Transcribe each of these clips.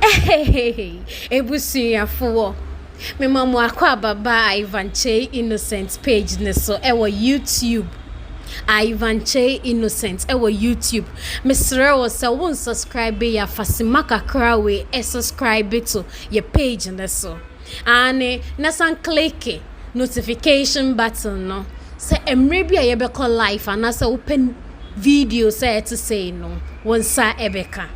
Hey, ebusuafo. Me mamu akwa baba Ivan Che Innocent page ne so ewo YouTube. Ivan Che Innocent ewo YouTube. Mesre wo se won subscribe ya fasima kakra we subscribe to your page ne so. Ane na san click notification button no. Se emre bia ye be call live and say open video say to say no. Won sa ebeka.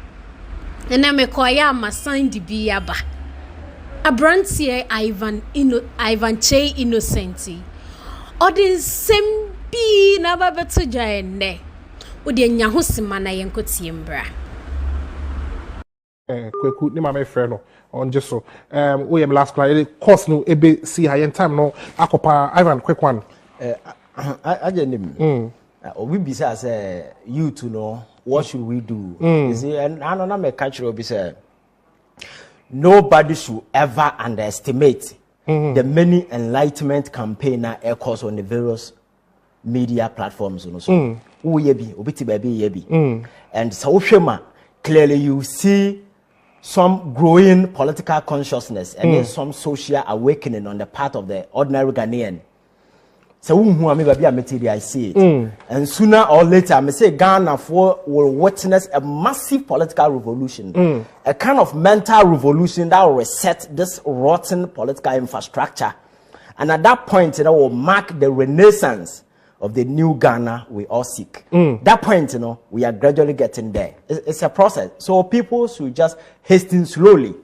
Ena me koya masan di biya ba. Abrantie Ivan Che Innocenti. Odin sembi na ba beto jaende. Odi anya hosima na yenkotie mbra. Kweku ni mama friend no on just we am last class course no ebe see high time no akopa Ivan quick one ajenim obi bisa say you to know what should we do. You see, and I don't know me catch you be say nobody should ever underestimate the many enlightenment campaigner echoes on the various media platforms, you know. So who ye be obiti baby ye be and so shema clearly you see some growing political consciousness and then some social awakening on the part of the ordinary Ghanaian. So who am I material I see it. And sooner or later I may say Ghana will witness a massive political revolution. A kind of mental revolution that will reset this rotten political infrastructure. And at that point, you know, will mark the renaissance of the new Ghana we all seek. That point, you know, we are gradually getting there. It's a process. So people should just hasten slowly.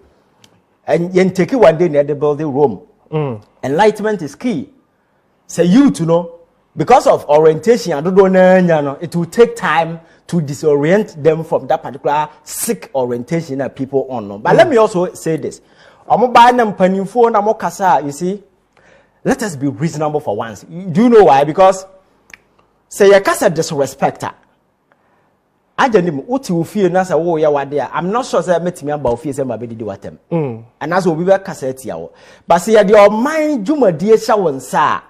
And you take it one day near the building Rome. Enlightenment is key. Say you to know, because of orientation, I don't know, it will take time to disorient them from that particular sick orientation that people on. But let me also say this. I'm buying them penny phone, I'm kasa, you see. Let us be reasonable for once. Do you know why? Because say a kasa disrespecter. I don't know what you feel now. Say, oh, yeah, what there? I'm not sure. Say, I met me about fear. Say, my baby do what them. And as we were kasa tiawo. But say, your mind, Juma dear shawan sa.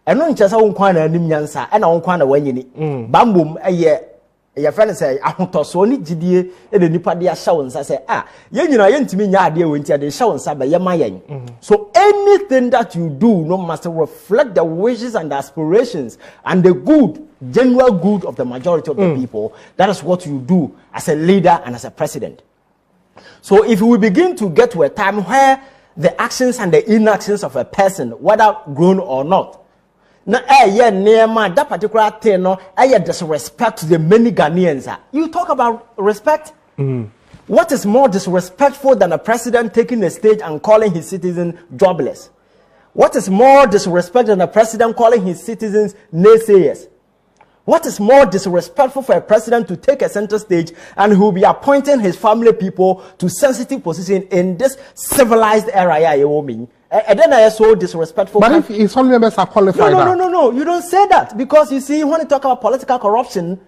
And no just on kwana nimyansa and on kwana wanyini bambum your friend say ahotoso ni gidie e de nipa de ashawonsa say yen nyina yentimi nya ade wenti ade shawonsa ba yemayen. So anything that you do no must reflect the wishes and the aspirations and the good general good of the majority of the people. That is what you do as a leader and as a president. So if we begin to get to a time where the actions and the inactions of a person, whether grown or not, na that particular thing, no, disrespect to the many Ghanaians. You talk about respect. What is more disrespectful than a president taking the stage and calling his citizens jobless? What is more disrespectful than a president calling his citizens naysayers? What is more disrespectful for a president to take a center stage and who will be appointing his family people to sensitive position in this civilized era? And then I am so disrespectful. But if his family members are qualified, no, you don't say that, because you see, when you talk about political corruption,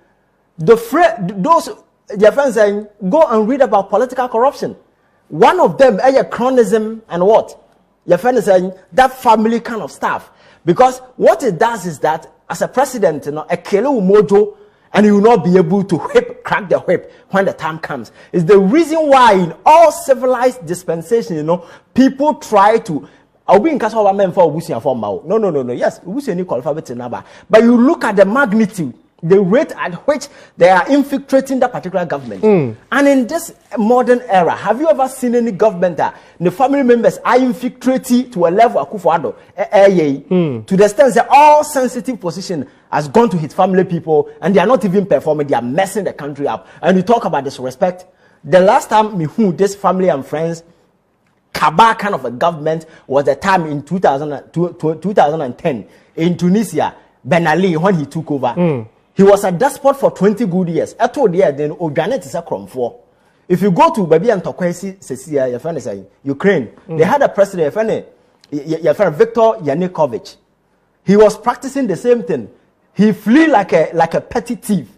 your friends saying go and read about political corruption. One of them is chronism and what your friend is saying, that family kind of stuff. Because what it does is that as a president, you know, a kilo mojo, and you will not be able to crack the whip when the time comes. It's the reason why in all civilized dispensation, you know, people try to. I'll be in case of a man for Ubusia for Mao. No. Yes, Ubusia qualified, but you look at the magnitude, the rate at which they are infiltrating that particular government. And in this modern era, have you ever seen any government that the family members are infiltrating to a level of Akufo-Addo, to the extent that all sensitive position has gone to his family people and they are not even performing, they are messing the country up. And you talk about disrespect. The last time this family and friends cabal kind of a government was the time in 2010 in Tunisia, Ben Ali, when he took over. He was a despot for 20 good years. I told you then Oganet is a crumb. If you go to Baby and Tokwesi, Cecilia, your friend is saying Ukraine, they had a president, your friend Viktor Yanukovych. He was practicing the same thing. He flew like a petty thief.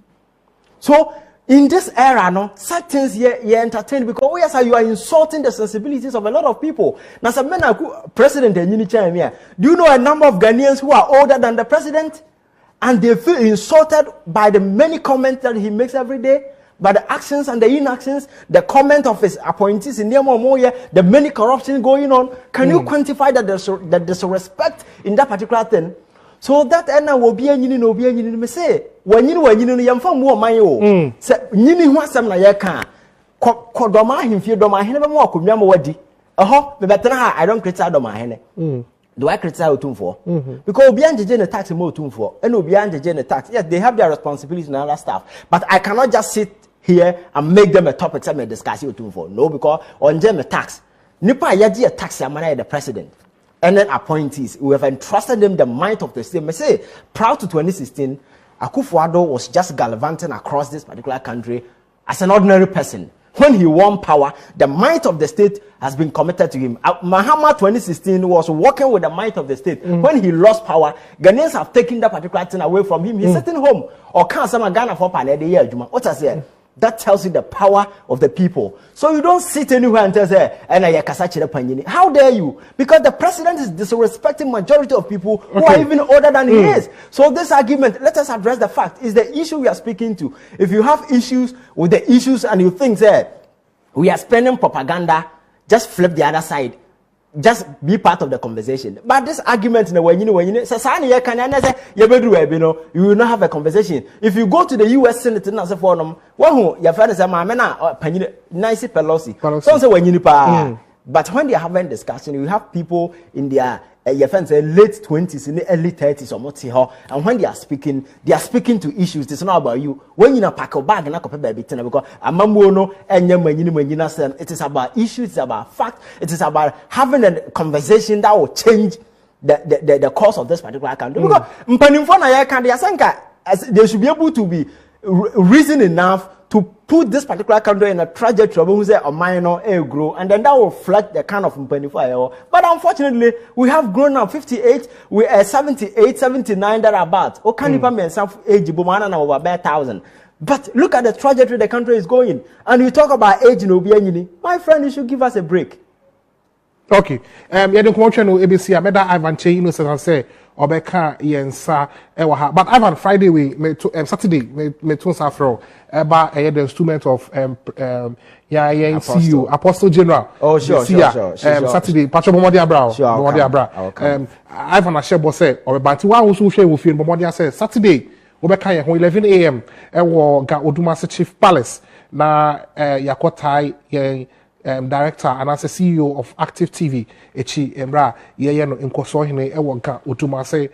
So in this era, no, such things you entertain because yes, you are insulting the sensibilities of a lot of people. Now, some men are president and do you know a number of Ghanaians who are older than the president? And they feel insulted by the many comments that he makes every day. but the actions and the inactions, the comment of his appointees in the many corruption going on, can you quantify that disrespect in that particular thing? So that will be a me say, when you yam from my own, say, Nini was some like Kodoma him fear Doma, he never more could remember what di. Better I don't criticize Doma Hene. Do I criticize Otum for? Because beyond the tax more Otum for, and beyond the tax, yes, they have their responsibilities and other stuff. But I cannot just sit here and make them a topic and discuss Otum for. No, because on them a tax. Nipa yadi a tax amana the president. And then appointees who have entrusted them the might of the state. I say, prior to 2016, Akufo-Addo was just gallivanting across this particular country as an ordinary person. When he won power, the might of the state has been committed to him. Mahama 2016 was working with the might of the state. When he lost power, Ghanaians have taken that particular thing away from him. He's sitting home. Or can't some Ghana for Panede? What I say? That tells you the power of the people. So you don't sit anywhere and say, how dare you? Because the president is disrespecting majority of people who are even older than he is. So this argument, let us address the fact, is the issue we are speaking to. If you have issues with the issues and you think that we are spending propaganda, just flip the other side. Just be part of the conversation. But this argument, when you know, you will not have a conversation. If you go to the U.S. Senate and as a forum, your friend is a man, Nancy Pelosi. So say when you but when they are having discussion, you have people in their your friends say late 20s, in the early 30s or more, and when they are speaking to issues. It's not about you. When you pack a bag and a baby, because it is about issues, it's about fact, it is about having a conversation that will change the course of this particular country. Because they should be able to be reason enough to put this particular country in a trajectory who say a minor air grow, and then that will reflect the kind of fire. But unfortunately, we have grown now 58, we are 78, 79 that are about. Oh, can't even some age bomana over 1,000. But look at the trajectory the country is going. And you talk about age in Obianini. My friend, you should give us a break. Okay. Yeah, the convention ABC, I met that Ivan Che Innocent and say, Obeka yensa ewa. But Ivan Friday we Saturday me tun safro eba the instrument of CEO Apostle General. Oh sure. Saturday Pacho Bomodi Abra. Bomodi Abra. Ivan Ashebo say Obebanti wa wo share wo fie Bomodi say Saturday Obeka ye 11 a.m. ewo ga Odumase Chief Palace na yakotai ye director and as a CEO of Active TV, Echi Embra, Yeno Inkosohine, Ewonka, Utumase,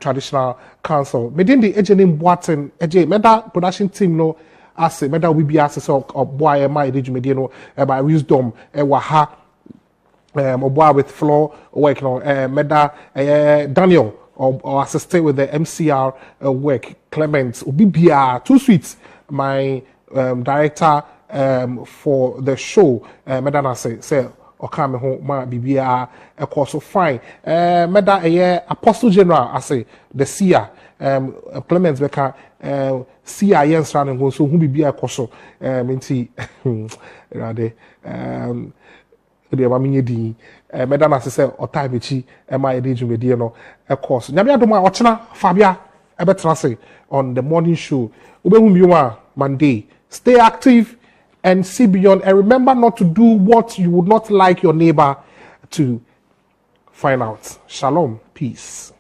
Traditional Council. Medin the Ejenim Boaten, Eje, Meda production team no, as Meda we be as of Boy, my Medino, by wisdom, Ewaha, Oboa with floor, work, Meda, Daniel, or assistant with the MCR work, Clement, Ubibia, Two Sweets, my director. For the show, Medana say, Okame home, ma bibia, a course of fine. Meda Apostle General, I say, the seer, Clemens Becker, seer Jens Ranning, so who be a course, minty, Rade, the Mamini, Medana say, or Taibichi, and my age with Diano, a course. Namia Doma Ochana, Fabia, Ebetrase, on the morning show. Ubewumbiwa, Monday. Stay active and see beyond, and remember not to do what you would not like your neighbor to find out. Shalom, peace.